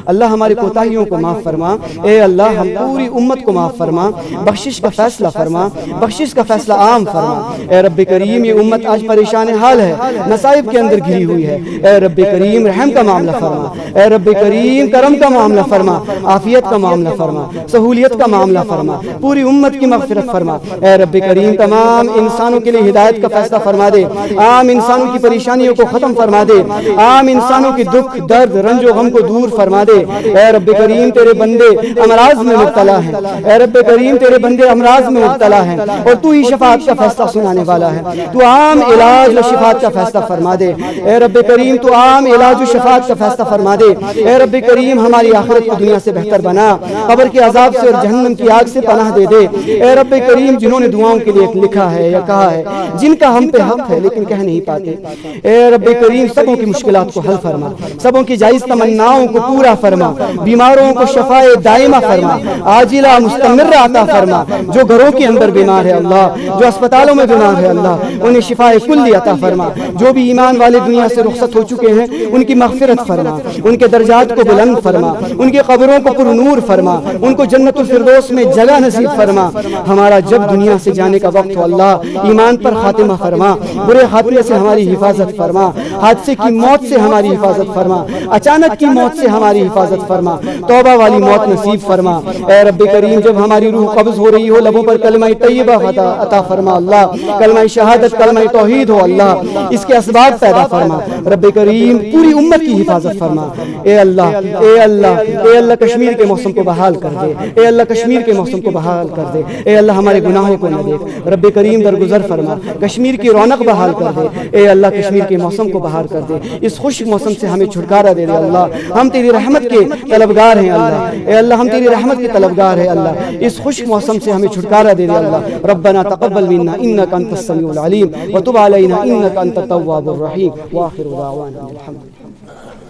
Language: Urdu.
اللہ ہماری کوتاہیوں کو معاف فرما، اے اللہ ہم پوری امت کو معاف فرما، بخشش کا فیصلہ فرما، بخشش کا فیصلہ عام فرما۔ اے رب کریم یہ امت آج پریشان حال ہے، مصائب کے اندر گھری ہوئی ہے، اے رب کریم رحم کا معاملہ فرما، اے رب کریم کرم کا معاملہ فرما، عافیت کا معاملہ فرما، سہولیت کا معاملہ فرما، پوری امت کی مغفرت فرما۔ اے رب کریم تمام انسانوں کے لیے ہدایت کا فیصلہ فرما دے، عام انسانوں کی پریشانیوں کو ختم فرما دے، عام انسانوں کی دکھ درد رنج و غم کو دور فرما دے۔ اے رب کریم تیرے بندے امراض میں مبتلا ہیں، اے رب کریم تیرے بندے امراض میں مبتلا ہیں اور تو ہی شفاعت کا فیصلہ سنانے والا ہے، تو عام علاج و شفاعت کا فیصلہ فرما دے۔ اے رب کریم تو عام علاج و شفاعت کا فیصلہ فرما دے۔ اے رب کریم ہماری آخرت کو دنیا سے بہتر بنا، قبر کے عذاب سے اور جہنم کی آگ سے پناہ دے دے۔ اے رب کریم جنہوں نے دعاؤں کے لیے لکھا ہے یا کہا ہے، جن کا ہم پہ حق ہے لیکن کہہ نہیں پاتے، اے رب کریم سبوں کی مشکلات کو حل فرما، سبوں کی جائز تمناؤں کو پورا فرما، بیماروں کو شفائے دائمہ فرما، عاجلہ مستمرہ عطا فرما۔ جو گھروں کے اندر بیمار ہے اللہ، جو اسپتالوں میں بیمار ہے اللہ، انہیں شفائے کلی عطا فرما۔ جو بھی ایمان والے دنیا سے رخصت ہو چکے ہیں ان کی مغفرت فرما، ان کے درجات کو بلند فرما، ان کی قبروں کو پر نور فرما، ان کو جنت الفردوس میں جگہ نصیب فرما۔ ہمارا جب دنیا سے جانے کا وقت ہو اللہ ایمان پر خاتمہ فرما، برے خاتمے سے ہماری حفاظت فرما، حادثے کی موت سے ہماری حفاظت فرما، اچانک کی موت سے ہماری حفاظت فرما، توبہ والی موت نصیب فرما۔ اے رب کریم جب ہماری روح قبض ہو رہی ہو لبوں پر کلمہ طیبہ عطا فرما اللہ، کلمہ شہادت کلمہ توحید ہو اللہ، اس کے اسباب پیدا فرما۔ رب کریم پوری امت کی حفاظت فرما۔ اے اللہ اے اللہ اے اللہ کشمیر کے موسم کو بحال کر دے، اے اللہ کشمیر کے موسم کو بحال کر دے، اے اللہ ہمارے گناہوں کو نہ دیکھ، رب کریم درگزر فرما، کشمیر کی رونق بحال کر دے، اے اللہ کشمیر کے موسم کو بحال کر دے، اس خشک موسم سے ہمیں چھٹکارا دے دے اللہ، ہم تیری رحمت کے طلبگار ہیں اللہ، اے اللہ ہم تیری رحمت کے طلبگار ہیں اللہ، اس خشک موسم سے ہمیں چھٹکارا دے دے اللہ۔ ربنا تقبل منا انك انت السميع العليم وتب علينا انك انت التواب الرحيم واخر دعوانا الحمد لله۔